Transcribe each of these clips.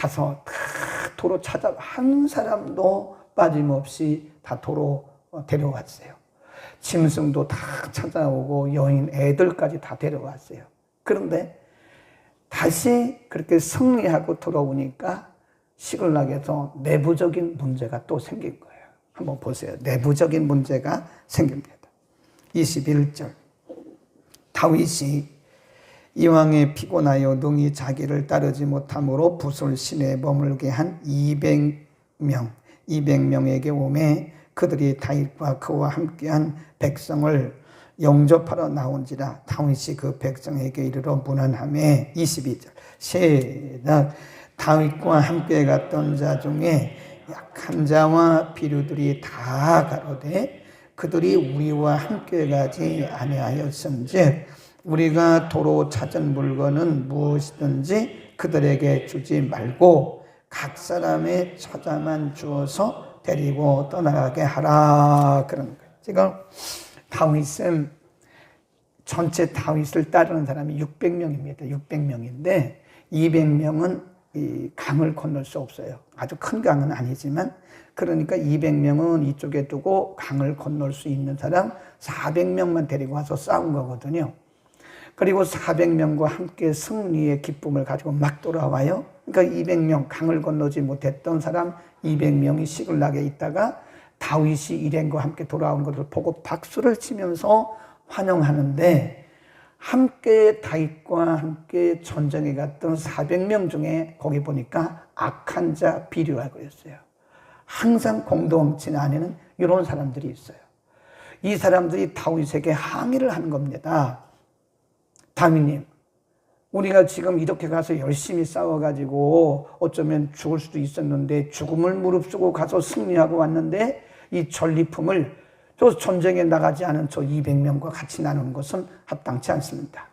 가서 다 도로 찾아 한 사람도 빠짐없이 다 도로 데려왔어요. 짐승도 다 찾아오고 여인 애들까지 다 데려왔어요. 그런데 다시 그렇게 승리하고 돌아오니까 시글락에서 내부적인 문제가 또 생긴 거예요. 한번 보세요. 내부적인 문제가 생깁니다. 21절 다윗이 이왕에 피곤하여 능히 자기를 따르지 못함으로 붓을 시내에 머물게 한 200명에게 오매 그들이 다윗과 그와 함께한 백성을 영접하러 나온지라 다윗이 그 백성에게 이르러 문안하매 22절 시작 다윗과 함께 갔던 자 중에 약한 자와 비류들이 다 가로되 그들이 우리와 함께 가지 아니하였은즉 우리가 도로 찾은 물건은 무엇이든지 그들에게 주지 말고 각 사람의 처자만 주어서 데리고 떠나가게 하라 그런 거예요. 지금 다윗은 전체 다윗을 따르는 사람이 600명입니다. 600명인데 200명은 이 강을 건널 수 없어요. 아주 큰 강은 아니지만 그러니까 200명은 이쪽에 두고 강을 건널 수 있는 사람 400명만 데리고 와서 싸운 거거든요. 그리고 400명과 함께 승리의 기쁨을 가지고 막 돌아와요. 그러니까 200명 강을 건너지 못했던 사람 200명이 시글락에 있다가 다윗이 일행과 함께 돌아온 것을 보고 박수를 치면서 환영하는데 함께 다윗과 함께 전쟁에 갔던 400명 중에 거기 보니까 악한 자 비류라고 했어요. 항상 공동체 안에는 이런 사람들이 있어요. 이 사람들이 다윗에게 항의를 하는 겁니다. 다윗님, 우리가 지금 이렇게 가서 열심히 싸워가지고 어쩌면 죽을 수도 있었는데 죽음을 무릅쓰고 가서 승리하고 왔는데 이 전리품을 저 전쟁에 나가지 않은 저 200명과 같이 나누는 것은 합당치 않습니다.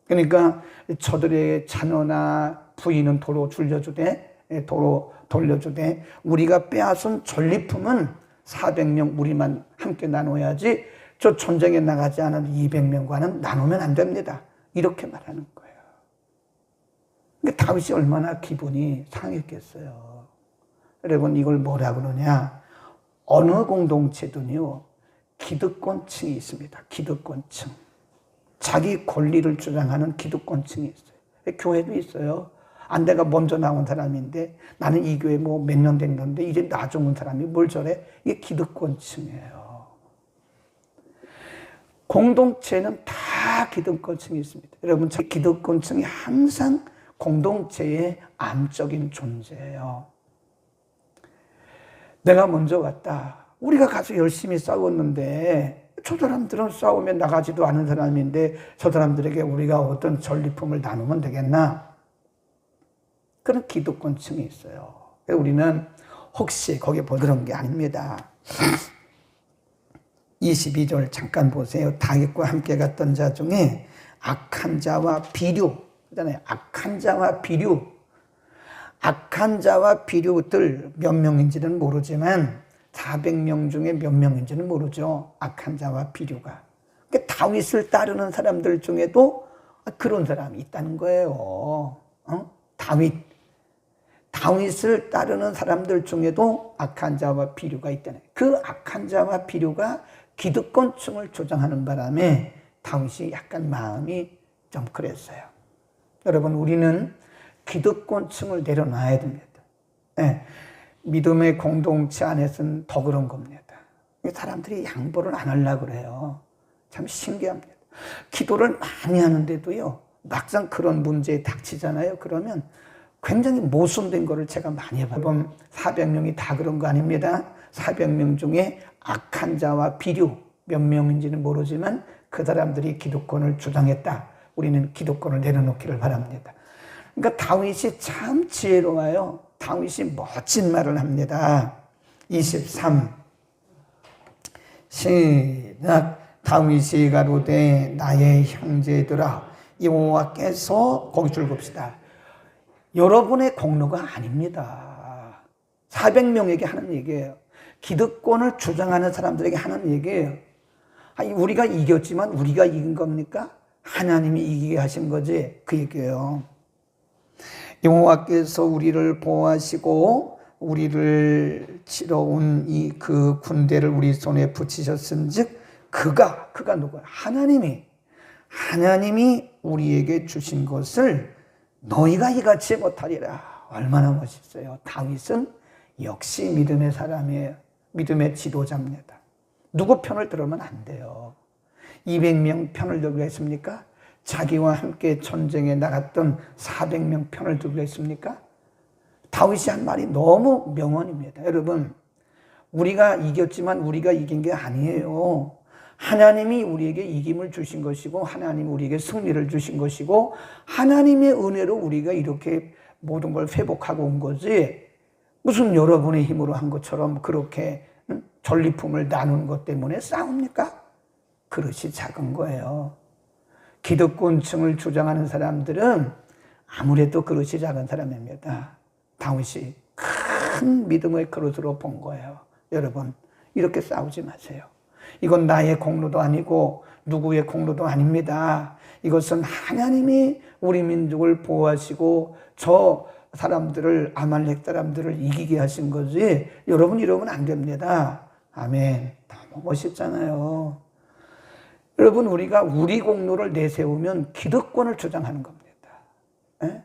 그러니까 저들의 자녀나 부인은 도로 돌려주되 우리가 빼앗은 전리품은 400명 우리만 함께 나눠야지 저 전쟁에 나가지 않은 200명과는 나누면 안 됩니다. 이렇게 말하는 거예요. 그러니까 다윗이 얼마나 기분이 상했겠어요. 여러분 이걸 뭐라 그러냐? 어느 공동체든요. 기득권층이 있습니다. 기득권층. 자기 권리를 주장하는 기득권층이 있어요. 교회도 있어요. 내가 먼저 나온 사람인데 나는 이 교회 뭐 몇 년 된 건데 이제 나중 온 사람이 뭘 저래? 이게 기득권층이에요. 공동체는 다 기득권층이 있습니다. 여러분, 저 기득권층이 항상 공동체의 암적인 존재예요. 내가 먼저 갔다. 우리가 가서 열심히 싸웠는데 저 사람들은 싸우면 나가지도 않은 사람인데 저 사람들에게 우리가 어떤 전리품을 나누면 되겠나? 그런 기득권층이 있어요. 우리는 혹시 거기에 그런 게 아닙니다. 22절 잠깐 보세요. 다윗과 함께 갔던 자 중에 악한 자와 비류 그잖아요. 악한 자와 비류. 악한 자와 비류들 몇 명인지는 모르지만 400명 중에 몇 명인지는 모르죠. 악한 자와 비류가. 그러니까 다윗을 따르는 사람들 중에도 그런 사람이 있다는 거예요. 다윗을 따르는 사람들 중에도 악한 자와 비류가 있다는 거예요. 그 악한 자와 비류가 기득권층을 조장하는 바람에 다윗이 약간 마음이 좀 그랬어요. 여러분, 우리는 기득권층을 내려놔야 됩니다. 네. 믿음의 공동체 안에서는 더 그런 겁니다. 사람들이 양보를 안 하려고 그래요. 참 신기합니다. 기도를 많이 하는데도요, 막상 그런 문제에 닥치잖아요. 그러면 굉장히 모순된 거를 제가 많이 봐요. 400명이 다 그런 거 아닙니다. 400명 중에 악한 자와 비류 몇 명인지는 모르지만 그 사람들이 기득권을 주장했다. 우리는 기득권을 내려놓기를 바랍니다. 그러니까 다윗이 참 지혜로워요. 다윗이 멋진 말을 합니다. 23 시작 다윗이 가로되 나의 형제들아 여호와께서 거기 줄 봅시다. 여러분의 공로가 아닙니다. 400명에게 하는 얘기예요. 기득권을 주장하는 사람들에게 하는 얘기예요. 우리가 이겼지만 우리가 이긴 겁니까? 하나님이 이기게 하신 거지 그 얘기예요. 여호와께서 우리를 보호하시고 우리를 치러 온 이 그 군대를 우리 손에 붙이셨은즉 그가 누구야? 하나님이 우리에게 주신 것을 너희가 이같이 못하리라. 얼마나 멋있어요. 다윗은 역시 믿음의 사람이에요. 믿음의 지도자입니다. 누구 편을 들으면 안 돼요. 200명 편을 들고 했습니까? 자기와 함께 전쟁에 나갔던 400명 편을 들고 했습니까? 다윗이 한 말이 너무 명언입니다. 여러분, 우리가 이겼지만 우리가 이긴 게 아니에요. 하나님이 우리에게 이김을 주신 것이고 하나님이 우리에게 승리를 주신 것이고 하나님의 은혜로 우리가 이렇게 모든 걸 회복하고 온 거지, 무슨 여러분의 힘으로 한 것처럼 그렇게 전리품을 나누는 것 때문에 싸웁니까? 그릇이 작은 거예요. 기득권층을 주장하는 사람들은 아무래도 그릇이 작은 사람입니다. 다윗이 큰 믿음의 그릇으로 본 거예요. 여러분, 이렇게 싸우지 마세요. 이건 나의 공로도 아니고 누구의 공로도 아닙니다. 이것은 하나님이 우리 민족을 보호하시고 저 사람들을, 아말렉 사람들을 이기게 하신 거지, 여러분 이러면 안 됩니다. 아멘. 너무 멋있잖아요. 여러분, 우리가 우리 공로를 내세우면 기득권을 주장하는 겁니다. 에?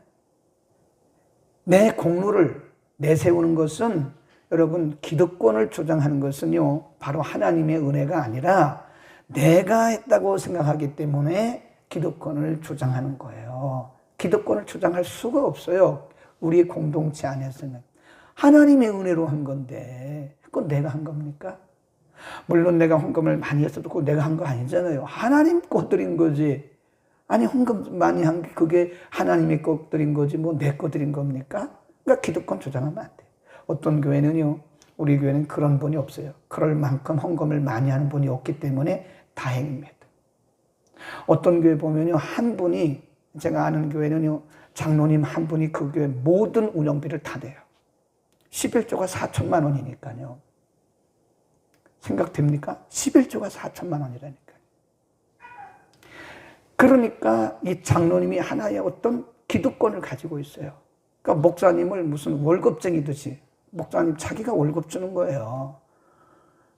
내 공로를 내세우는 것은, 여러분, 기득권을 주장하는 것은요, 바로 하나님의 은혜가 아니라 내가 했다고 생각하기 때문에 기득권을 주장하는 거예요. 기득권을 주장할 수가 없어요. 우리 공동체 안에서는. 하나님의 은혜로 한 건데 그건 내가 한 겁니까? 물론 내가 헌금을 많이 했어도 그거 내가 한 거 아니잖아요. 하나님 거 드린 거지. 아니, 헌금 많이 한 게 그게 하나님의 거 드린 거지 뭐 내 거 드린 겁니까? 그러니까 기득권 주장하면 안 돼. 어떤 교회는요, 우리 교회는 그런 분이 없어요. 그럴 만큼 헌금을 많이 하는 분이 없기 때문에 다행입니다. 어떤 교회 보면요, 한 분이, 제가 아는 교회는요, 장로님 한 분이 그 교회 모든 운영비를 다 내요. 11조가 4천만 원이니까요. 생각됩니까? 11조가 4천만 원이라니까요. 그러니까 이 장로님이 하나의 어떤 기득권을 가지고 있어요. 그러니까 목사님을 무슨 월급쟁이듯이, 목사님 자기가 월급 주는 거예요.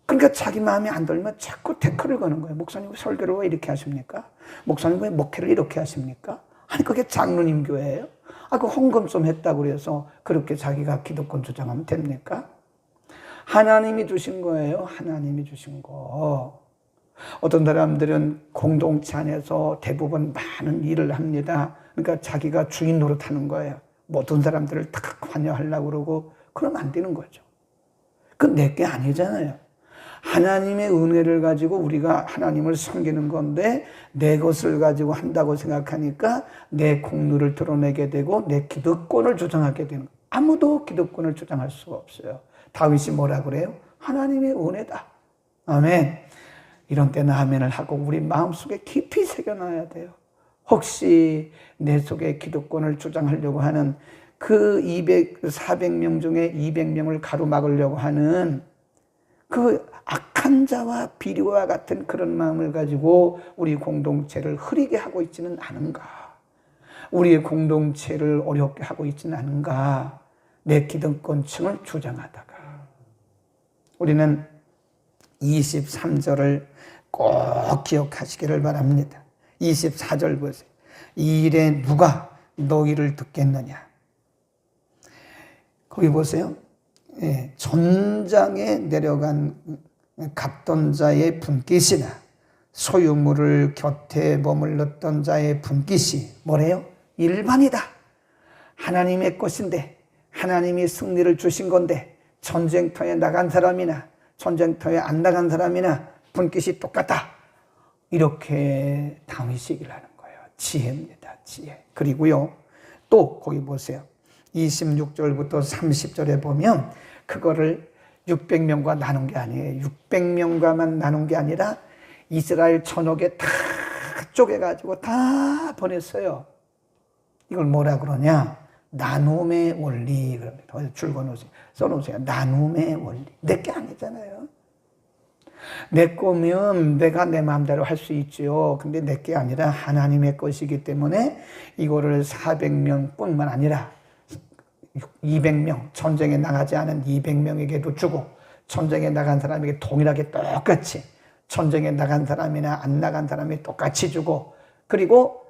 그러니까 자기 마음에 안 들면 자꾸 태클을 거는 거예요. 목사님 설교를 왜 이렇게 하십니까? 목사님 왜 목회를 이렇게 하십니까? 아니, 그게 장로님 교회예요? 그 헌금 좀 했다고 그래서 그렇게 자기가 기득권 주장하면 됩니까? 하나님이 주신 거예요. 하나님이 주신 거. 어떤 사람들은 공동체 안에서 대부분 많은 일을 합니다. 그러니까 자기가 주인 노릇하는 거예요. 모든 사람들을 다 관여하려고 그러고, 그러면 안 되는 거죠. 그건 내 게 아니잖아요. 하나님의 은혜를 가지고 우리가 하나님을 섬기는 건데 내 것을 가지고 한다고 생각하니까 내 공로를 드러내게 되고 내 기득권을 주장하게 되는 거예요. 아무도 기득권을 주장할 수가 없어요. 다윗이 뭐라 그래요? 하나님의 은혜다. 아멘. 이런 때는 아멘을 하고 우리 마음속에 깊이 새겨놔야 돼요. 혹시 내 속에 기득권을 주장하려고 하는 그 400명 중에 200명을 가로막으려고 하는 그 악한 자와 비리와 같은 그런 마음을 가지고 우리 공동체를 흐리게 하고 있지는 않은가? 우리의 공동체를 어렵게 하고 있지는 않은가? 내 기득권층을 주장하다가. 우리는 23절을 꼭 기억하시기를 바랍니다. 24절 보세요. 이 일에 누가 너희를 듣겠느냐? 거기 보세요. 예, 전장에 내려간 갔던 자의 분깃이나 소유물을 곁에 머물렀던 자의 분깃이 뭐래요? 일반이다. 하나님의 것인데, 하나님이 승리를 주신 건데, 전쟁터에 나간 사람이나 전쟁터에 안 나간 사람이나 분깃이 똑같다. 이렇게 다윗이 얘기를 하는 거예요. 지혜입니다. 지혜. 그리고요, 또 거기 보세요. 26절부터 30절에 보면 그거를 600명과 나눈 게 아니에요. 600명과만 나눈 게 아니라 이스라엘 전역에 다 쪼개가지고 다 보냈어요. 이걸 뭐라 그러냐? 나눔의 원리. 그럽니다. 써놓으세요. 나눔의 원리. 내 게 아니잖아요. 내 거면 내가 내 마음대로 할 수 있죠. 근데 내 게 아니라 하나님의 것이기 때문에 이거를 400명 뿐만 아니라 200명, 전쟁에 나가지 않은 200명에게도 주고, 전쟁에 나간 사람에게 동일하게 똑같이, 전쟁에 나간 사람이나 안 나간 사람이 똑같이 주고, 그리고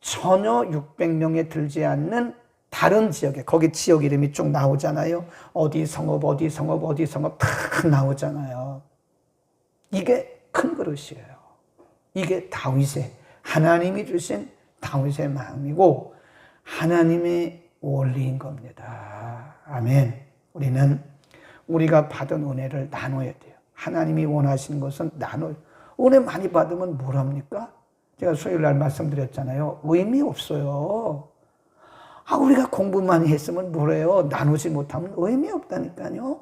전혀 600명에 들지 않는 다른 지역에, 거기 지역 이름이 쭉 나오잖아요. 어디 성읍, 어디 성읍, 어디 성읍 다 나오잖아요. 이게 큰 그릇이에요. 이게 다윗의, 하나님이 주신 다윗의 마음이고 하나님의 원리인 겁니다. 아멘. 우리는 우리가 받은 은혜를 나눠야 돼요. 하나님이 원하시는 것은 나눠요. 은혜 많이 받으면 뭘 합니까? 제가 수요일 날 말씀드렸잖아요. 의미 없어요. 우리가 공부 많이 했으면 뭐래요? 나누지 못하면 의미 없다니까요.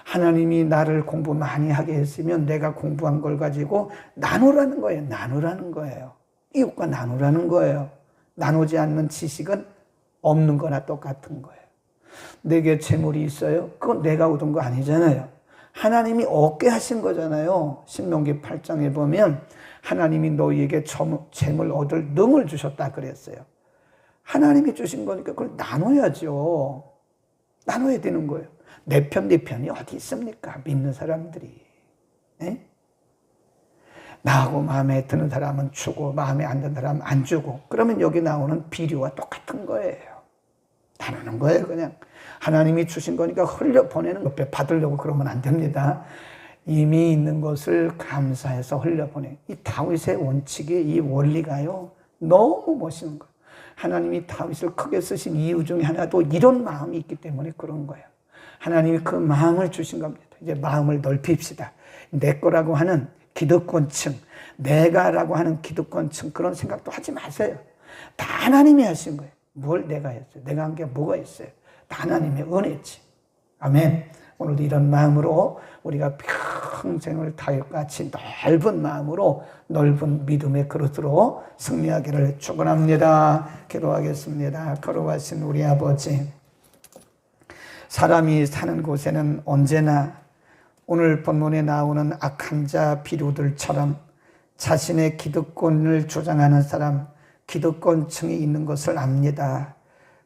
하나님이 나를 공부 많이 하게 했으면 내가 공부한 걸 가지고 나누라는 거예요. 나누라는 거예요. 이웃과 나누라는 거예요. 나누지 않는 지식은 없는 거나 똑같은 거예요. 내게 재물이 있어요? 그건 내가 얻은 거 아니잖아요. 하나님이 얻게 하신 거잖아요. 신명기 8장에 보면 하나님이 너희에게 재물 얻을 능을 주셨다 그랬어요. 하나님이 주신 거니까 그걸 나눠야죠. 나눠야 되는 거예요. 내 편, 네 편이 어디 있습니까? 믿는 사람들이. 에? 나하고 마음에 드는 사람은 주고 마음에 안 드는 사람은 안 주고, 그러면 여기 나오는 비료와 똑같은 거예요. 나누는 거예요. 그냥 하나님이 주신 거니까 흘려보내는 거, 받으려고 그러면 안 됩니다. 이미 있는 것을 감사해서 흘려보내. 이 다윗의 원칙이, 이 원리가요 너무 멋있는 거예요. 하나님이 다윗을 크게 쓰신 이유 중에 하나도 이런 마음이 있기 때문에 그런 거예요. 하나님이 그 마음을 주신 겁니다. 이제 마음을 넓힙시다. 내 거라고 하는 기득권층, 내가라고 하는 기득권층, 그런 생각도 하지 마세요. 다 하나님이 하신 거예요. 뭘 내가 했어요? 내가 한 게 뭐가 있어요? 다 하나님의 은혜지. 아멘. 오늘도 이런 마음으로 우리가 평생을 다윗같이 넓은 마음으로 넓은 믿음의 그릇으로 승리하기를 축원합니다. 기도하겠습니다. 거룩하신 우리 아버지, 사람이 사는 곳에는 언제나 오늘 본문에 나오는 악한 자 비류들처럼 자신의 기득권을 주장하는 사람, 기득권층이 있는 것을 압니다.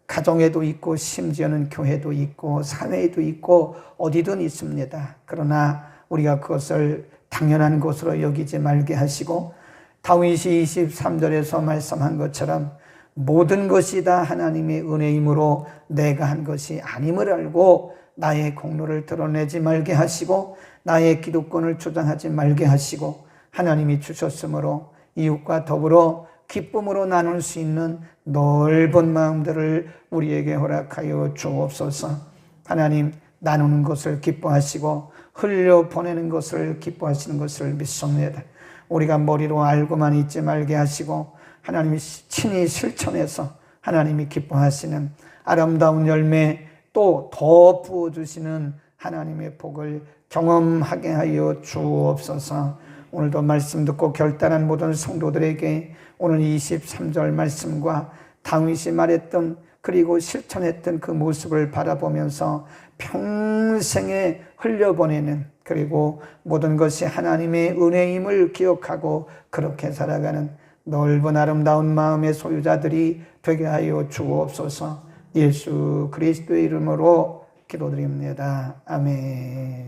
가정에도 있고 심지어는 교회도 있고 사회에도 있고 어디든 있습니다. 그러나 우리가 그것을 당연한 것으로 여기지 말게 하시고 다윗이 23절에서 말씀한 것처럼 모든 것이 다 하나님의 은혜이므로 내가 한 것이 아님을 알고 나의 공로를 드러내지 말게 하시고 나의 기득권을 주장하지 말게 하시고 하나님이 주셨으므로 이웃과 더불어 기쁨으로 나눌 수 있는 넓은 마음들을 우리에게 허락하여 주옵소서. 하나님, 나누는 것을 기뻐하시고 흘려보내는 것을 기뻐하시는 것을 믿습니다. 우리가 머리로 알고만 있지 말게 하시고 하나님이 친히 실천해서 하나님이 기뻐하시는 아름다운 열매, 또 더 부어주시는 하나님의 복을 경험하게 하여 주옵소서. 오늘도 말씀 듣고 결단한 모든 성도들에게 오늘 23절 말씀과 다윗이 말했던 그리고 실천했던 그 모습을 바라보면서 평생에 흘려보내는, 그리고 모든 것이 하나님의 은혜임을 기억하고 그렇게 살아가는 넓은 아름다운 마음의 소유자들이 되게 하여 주옵소서. 예수 그리스도의 이름으로 기도드립니다. 아멘.